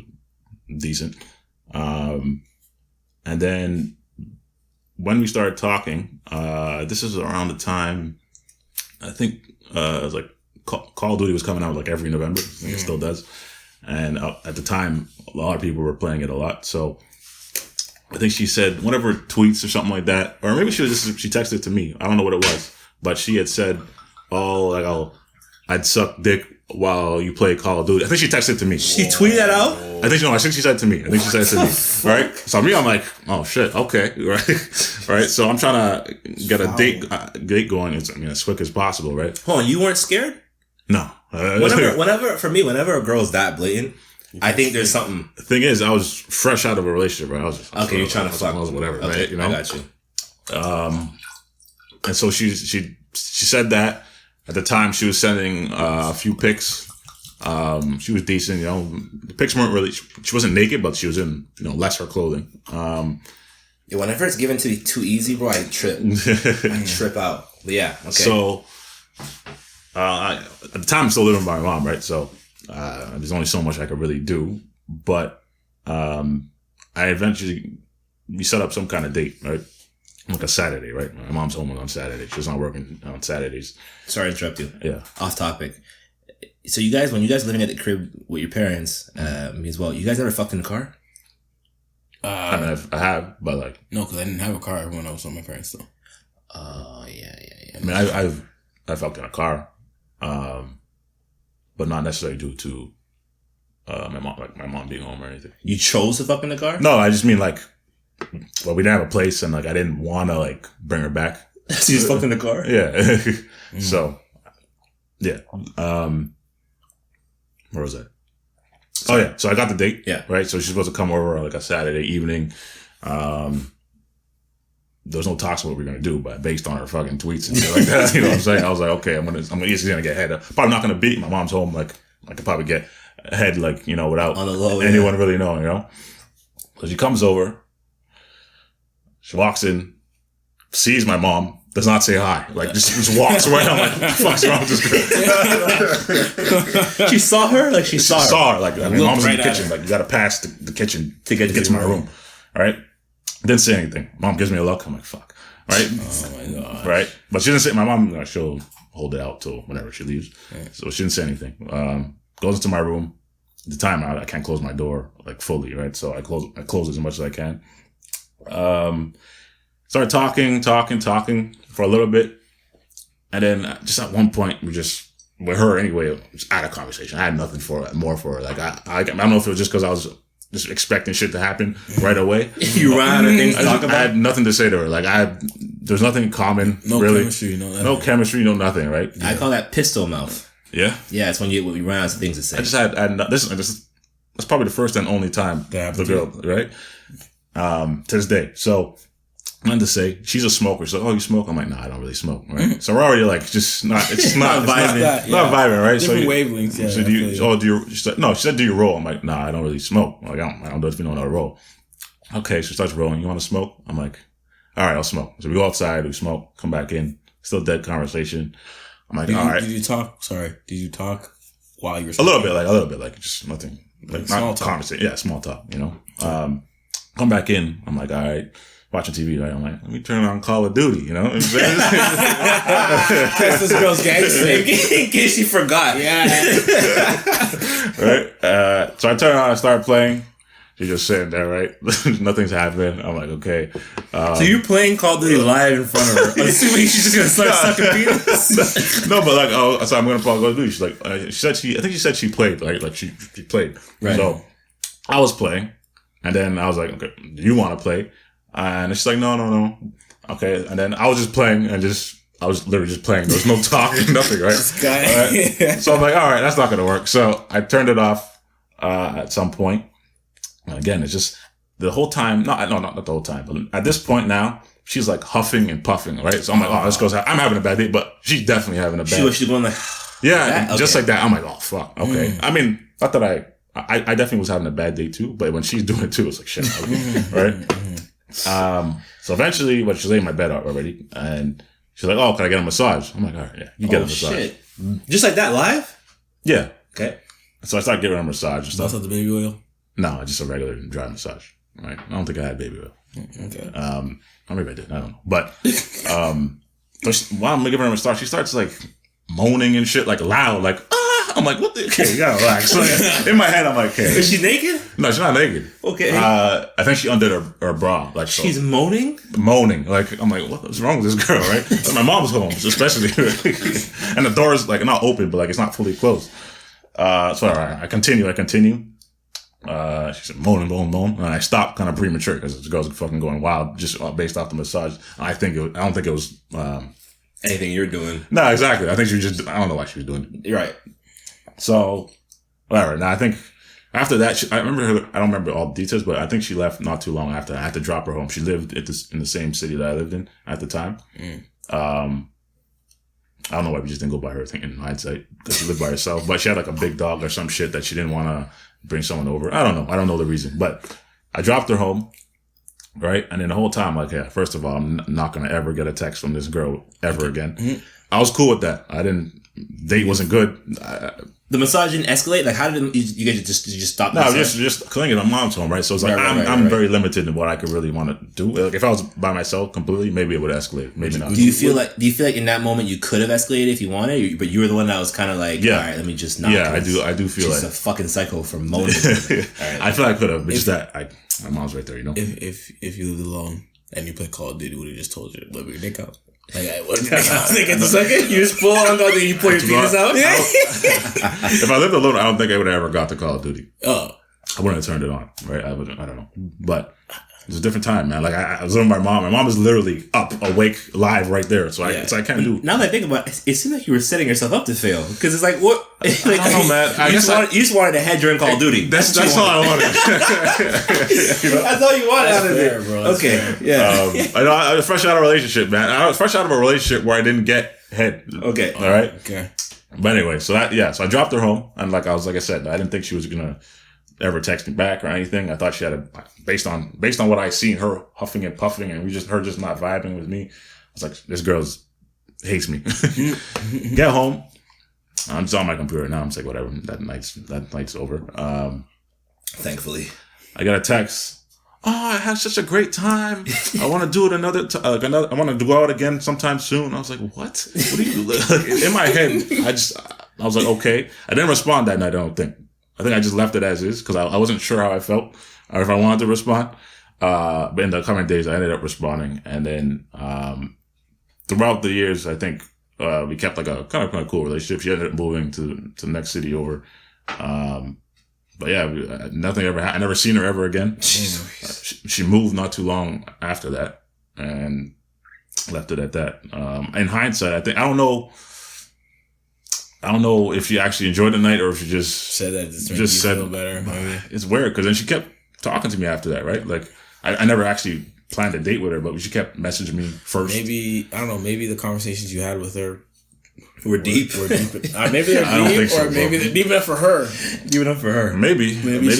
decent. And then when we started talking, this is around the time, I think it was like Call of Duty was coming out like every November. I think it still does. And at the time, a lot of people were playing it a lot. So I think she said one of her tweets or something like that, or maybe she texted it to me. I don't know what it was, but she had said, "Oh, like I'd suck dick while you play Call of Duty." I think she texted it to me. She tweeted that out? I think she said it to me. Right? So I'm like, oh shit, okay, right. So I'm trying to get a date going. As quick as possible, right? Hold on, you weren't scared? No. Whenever a girl's that blatant, I think there's something. The thing is, I was fresh out of a relationship, right? I was just, you're trying to fuck, whatever, okay, right? I got you. And so she said that. At the time, she was sending a few pics. She was decent, The pics weren't really. She wasn't naked, but she was in lesser clothing. Whenever it's given to be too easy, bro, I trip. I trip out. But yeah, okay. So, at the time, I'm still living with my mom, right? So, there's only so much I could really do. But we set up some kind of date, right? Like a Saturday, right? My mom's home on Saturday. She's not working on Saturdays. Sorry to interrupt you. Yeah. Off topic. So when you guys living at the crib with your parents, me as well, you guys ever fucked in the car? I have, but like... No, because I didn't have a car when I was with my parents, though. Oh, yeah. I mean, I fucked in a car, but not necessarily due to my mom being home or anything. You chose to fuck in the car? No, I just mean like... Well, we didn't have a place, and like I didn't want to like bring her back. So you just fucked in the car? Yeah. So, yeah. Where was that? Oh yeah. So I got the date. Yeah. Right. So she's supposed to come over on like a Saturday evening. There was no talks what we were gonna do, but based on her fucking tweets and shit like that, you know what I'm saying? I was like, okay, I'm easily gonna get head. Probably not gonna beat. My mom's home like I could probably get ahead, like, you know, without on the low, anyone really knowing, you know? So she comes over, she walks in, sees my mom, does not say hi, like just walks away. I'm like, what the fuck's wrong with this girl? She saw her? Like she saw her. Like, I mean, mom's in the kitchen, like you gotta pass the kitchen to get to my room. Right? Didn't say anything. Mom gives me a look, I'm like, fuck. Right? Oh my God. Right? But she didn't say, my mom, she'll hold it out till whenever she leaves. Right. So she didn't say anything. Goes into my room. The time out, I can't close my door like fully, right? So I close as much as I can. Started talking for a little bit. And then just at one point, with her anyway, just out of conversation. I had nothing more for her. Like, I don't know if it was just because I was just expecting shit to happen right away. You ran out of things to talk about? I had nothing to say to her. Like, there's nothing in common, no really. Chemistry, no chemistry, no nothing, right? I call that pistol mouth. Yeah? Yeah, it's when you run out of things to say. I just had that's probably the first and only time the girl, right? To this day. So, nothing to say. She's a smoker. She's like, oh, you smoke? I'm like, nah, I don't really smoke, right? So we're already like, it's not vibing. Not vibing, right? Different wavelengths, yeah. So she said, do you roll? I'm like, nah, I don't really smoke. Like, I don't know if you know how to roll. Okay, she starts rolling. You want to smoke? I'm like, all right, I'll smoke. So we go outside, we smoke, come back in. Still dead conversation. I'm like, all right. Did you talk while you were smoking? A little bit, like just nothing. Like small not talk. Conversation. Yeah, small talk, you know. Come back in. I'm like, all right. Watching TV, right? I'm like, let me turn on Call of Duty, you know what I'm saying? Test this girl's gangster in case she forgot. Yeah. Right? So I turn on, I start playing. She's just sitting there, right? Nothing's happening. I'm like, okay. So you're playing Call of Duty live in front of her, assuming she's just gonna start sucking penis? No, but like, so I'm gonna play Call of Duty. She's like, I think she said she played, right? Like she played. Right. So I was playing, and then I was like, okay, do you want to play? And she's like, no. Okay. And then I was just playing and I was literally just playing. There was no talking, nothing, right? This guy. Right? So I'm like, all right, that's not going to work. So I turned it off, at some point. And again, it's just the whole time. Not the whole time, but at this point now, she's like huffing and puffing, right? So I'm like, oh, this goes out. I'm having a bad day, but she's definitely having a bad day. She's going like, yeah, okay. Just like that. I'm like, oh, fuck. Okay. I mean, not that I definitely was having a bad day too, but when she's doing it too, it's like, shit, okay, right? So eventually, she's laying in my bed already, and she's like, "Oh, can I get a massage?" I'm like, "All right, yeah, you get a massage." Shit. Just like that, live? Yeah. Okay. So I started giving her a massage and stuff. That's not the baby oil? No, just a regular dry massage. Right? I don't think I had baby oil. Okay. Or maybe I did. I don't know. But while I'm giving her a massage, she starts like moaning and shit, like loud, like ah. I'm like, what the? Okay, you gotta relax. So, in my head, I'm like, okay. Is she naked? No, she's not naked. Okay. I think she undid her bra. Like she's moaning. Like I'm like, what's wrong with this girl? Right? My mom's home, especially, and the door is like not open, but like it's not fully closed. So I continue. She's moaning, and I stopped kind of premature because the girl's fucking going wild just based off the massage. I don't think it was anything you're doing. No, exactly. I think she was just. I don't know why she was doing it. You're right. So, whatever. Now, I think after that, I don't remember all the details, but I think she left not too long after. I had to drop her home. She lived in the same city that I lived in at the time. I don't know why we just didn't go by her, I think, in hindsight, because she lived by herself. But she had like a big dog or some shit that she didn't want to bring someone over. I don't know. I don't know the reason. But I dropped her home, right? And then the whole time, like, yeah, first of all, I'm not going to ever get a text from this girl ever again. Mm-hmm. I was cool with that. Date wasn't good. The massage didn't escalate? Like, how did you guys just stop? No, just clinging at mom's home, right? So it's like, I'm very limited in what I could really want to do. Like, if I was by myself completely, maybe it would escalate. Maybe not. Do you feel like in that moment you could have escalated if you wanted, but you were the one that was kind of like, all right, let me just not. Yeah, I do feel like. She's a fucking psycho for moaning. Right. I feel like I could have, but just that, my mom's right there, you know? If you lived alone and you played Call of Duty, would have just told you to let your dick out? Like, I wouldn't think it's a second. You just pull on Call of Duty, you pull your penis out. If I lived alone, I don't think I would have ever got to Call of Duty. Oh. I wouldn't have turned it on, right? I don't know. But it was a different time, man. Like, I was living with my mom. My mom is literally up, awake, live right there. So I can't do. Now that I think about it, it seemed like you were setting yourself up to fail. Because it's like, what? Like, I don't know, man. You just wanted to head during Call of Duty. That's all I wanted. That's all you wanted out of it, bro. Okay. Yeah. I was fresh out of a relationship, man. I was fresh out of a relationship where I didn't get head. Okay. All right. Okay. But anyway, so I dropped her home, and like I said, I didn't think she was gonna ever text me back or anything. I thought she had based on what I seen, her huffing and puffing, and her just not vibing with me. I was like, this girl hates me. Get home. I'm just on my computer now. I'm just like, whatever. That night's over. Thankfully, I got a text. Oh, I had such a great time. I want to do it I want to go out again sometime soon. I was like, what? What do you like, in my head? I was like, okay. I didn't respond that night. I don't think. I think I just left it as is because I wasn't sure how I felt or if I wanted to respond. But in the coming days, I ended up responding, and then throughout the years, I think we kept like a kind of cool relationship. She ended up moving to the next city over. But yeah, nothing ever happened. I never seen her ever again. She moved not too long after that and left it at that. In hindsight, I don't know if she actually enjoyed the night or if she just said that to feel better. Maybe. It's weird because then she kept talking to me after that, right? Like I never actually planned a date with her, but she kept messaging me first. Maybe, I don't know, maybe the conversations you had with her were deep. Maybe they're deep, or maybe they're deep enough for her. Deep enough for her. Maybe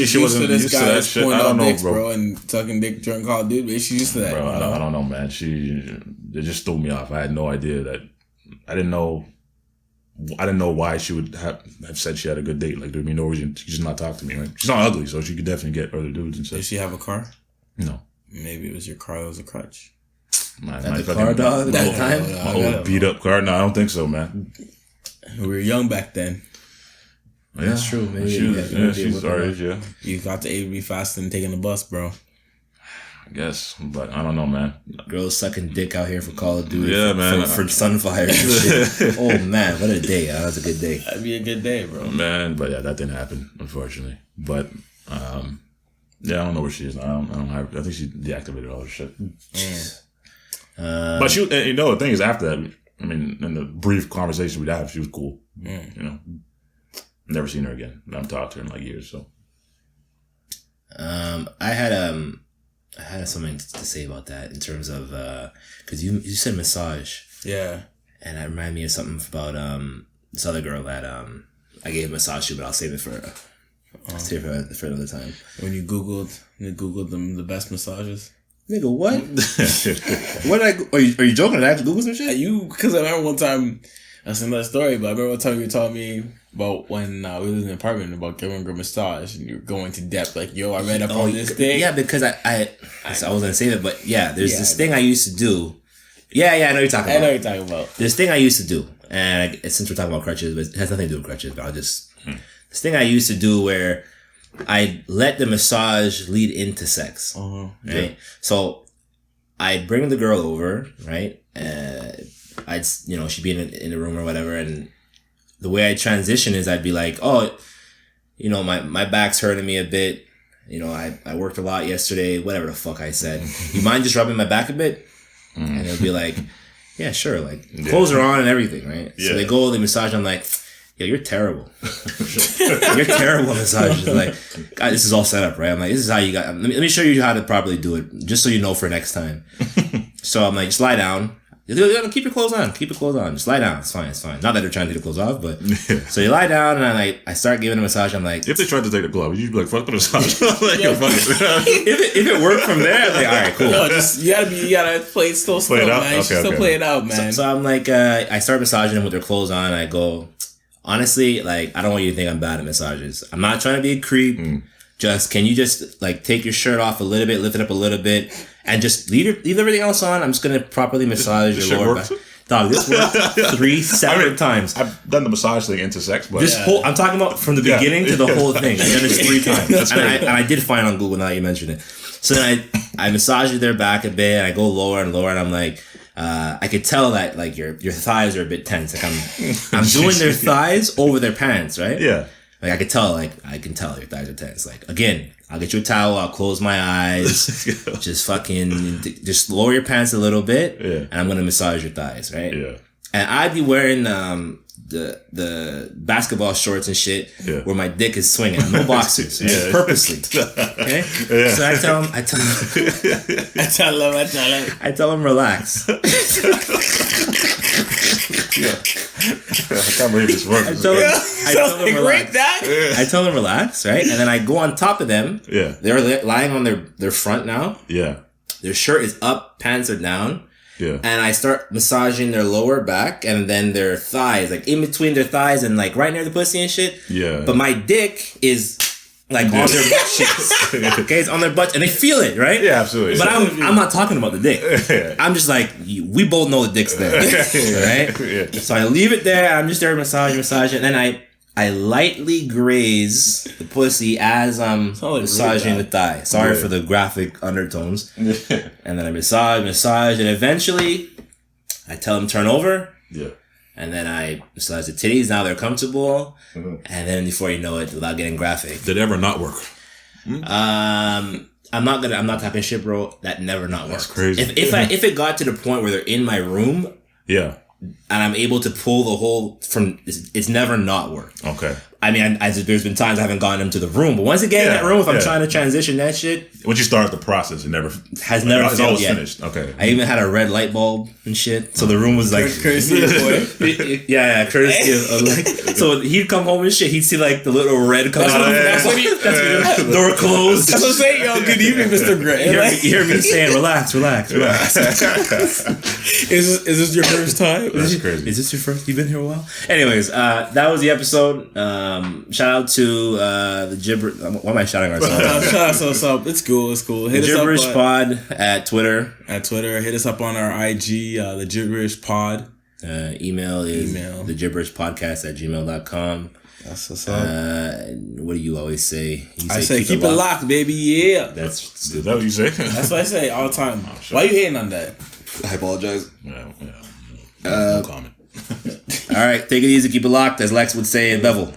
she wasn't used to that shit. I don't know, dicks, bro. And sucking dick during Call of Duty. Maybe she's used to that. Bro, I don't know, man. It just threw me off. I had no idea that. I didn't know why she would have said she had a good date. Like, there'd be no reason to just not talk to me, right? She's not ugly, so she could definitely get other dudes and stuff. Did she have a car? No. Maybe it was your car that was a crutch. The car dog that time? My old beat up car? No, I don't think so, man. We were young back then. Yeah, that's true. Maybe she's our age, yeah. You got to A to B faster than taking the bus, bro. I guess, but I don't know, man. Girls sucking dick out here for Call of Duty. Yeah, man. For Sunfire and shit. Oh, man, what a day. That was a good day. That'd be a good day, bro. Man, but yeah, that didn't happen, unfortunately. But, yeah, I don't know where she is now. I think she deactivated all her shit. But she, the thing is, after that, I mean, in the brief conversation we'd have, she was cool. Never seen her again. I haven't talked to her in like years, so. I had something to say about that in terms of, cause you said massage. Yeah. And that reminded me of something about, this other girl that, I gave a massage to, but I'll save it for another time. When you Googled them, the best massages. Nigga, what? What did I? Are you joking? Did I have to Google some shit? Because I remember one time, that's another story, but I remember one time you told me about when we lived in an apartment about giving a massage, and you were going to depth, like, yo, I read up on this thing. Yeah, because I was gonna say that, but yeah, there's this thing I used to do. Yeah, I know you're talking about. I know you're talking about. This thing I used to do, and since we're talking about crutches, but it has nothing to do with crutches, but I'll just this thing I used to do where I let the massage lead into sex. Right? Yeah. So I'd bring the girl over, right? She'd be in the room or whatever. And the way I transition is I'd be like, oh, my back's hurting me a bit. I worked a lot yesterday, whatever the fuck I said. You mind just rubbing my back a bit? And they'll be like, yeah, sure. Like, clothes are on and everything, right? Yeah. So they massage. I'm like, yo, you're terrible. You're terrible at massages. Like, God, this is all set up, right? I'm like, this is how you got. Let me show you how to properly do it, just so you know for next time. So I'm like, just lie down. Keep your clothes on. Keep your clothes on. Just lie down. It's fine. It's fine. Not that they're trying to take the clothes off, but so you lie down and I start giving a massage. I'm like, if they tried to take the glove, you'd be like, fuck the massage. Like, if it worked from there, I'm like, all right, cool. No, you gotta play it still, man. Play it out, man. So I'm like, I start massaging them with their clothes on. And I go, honestly, like, I don't want you to think I'm bad at massages. I'm not trying to be a creep. Just, can you just, like, take your shirt off a little bit, lift it up a little bit, and just leave everything else on? I'm just going to properly massage your lower back. Dog, this worked 3 separate times. I've done the massage thing into sex, but... I'm talking about from the beginning to the whole thing. I've done this 3 times. And I did find on Google now that you mentioned it. So then I massage their back a bit, and I go lower and lower, and I'm like... I could tell that, like, your thighs are a bit tense. Like, I'm doing their thighs over their pants, right? Yeah. Like, I can tell your thighs are tense. Like, again, I'll get you a towel, I'll close my eyes, just lower your pants a little bit, and I'm gonna massage your thighs, right? Yeah. And I'd be wearing the basketball shorts and shit where my dick is swinging, no boxers, purposely. Okay? Yeah. So I tell him, relax. Yeah. I can't believe this works. I tell them relax, right? And then I go on top of them. Yeah. They're lying on their front now. Yeah. Their shirt is up, pants are down. Yeah. And I start massaging their lower back and then their thighs, like in between their thighs and like right near the pussy and shit. Yeah. But my dick is like on their butt cheeks. Okay, it's on their butts and they feel it, right? Yeah, absolutely. But I'm not talking about the dick. I'm just like, we both know the dick's there. Right? Yeah. So I leave it there. I'm just there massaging. And then I lightly graze the pussy as I'm massaging the thigh. Sorry for the graphic undertones. And then I massage, and eventually I tell them turn over. Yeah. And then I massage the titties. Now they're comfortable. Mm-hmm. And then before you know it, without getting graphic. Did it ever not work? I'm not typing shit, bro. That never not worked. That's crazy. If it got to the point where they're in my room. Yeah. And I'm able to pull the whole from, it's never not worked. Okay. I mean, there's been times I haven't gotten them to the room, but once I get in that room, if I'm trying to transition that shit. Once you start the process, it never has never it's always finished. Okay. I even had a red light bulb and shit, so the room was like courtesy of boy. Yeah, courtesy of like. So he'd come home and shit. He'd see like the little red color. That's what door closed. That's what I'm saying, yo. Good evening, Mr. Gray. You hear me saying, relax. Is this your first time? That's crazy. Is this your first? You've been here a while. Anyways, that was the episode. Shout out to the gibberish. Why am I shouting ourselves? Shout out to it's cool. Hit the us Gibberish up Pod at Twitter. Hit us up on our IG, the Gibberish Pod. Email is thegibberishpodcast@gmail.com. That's what's up. What do you always say? I say keep it locked, baby. Yeah. Is that what you say? That's what I say all the time. Oh, sure. Why you hating on that? I apologize. No comment. All right, take it easy. Keep it locked, as Lex would say in Bevel.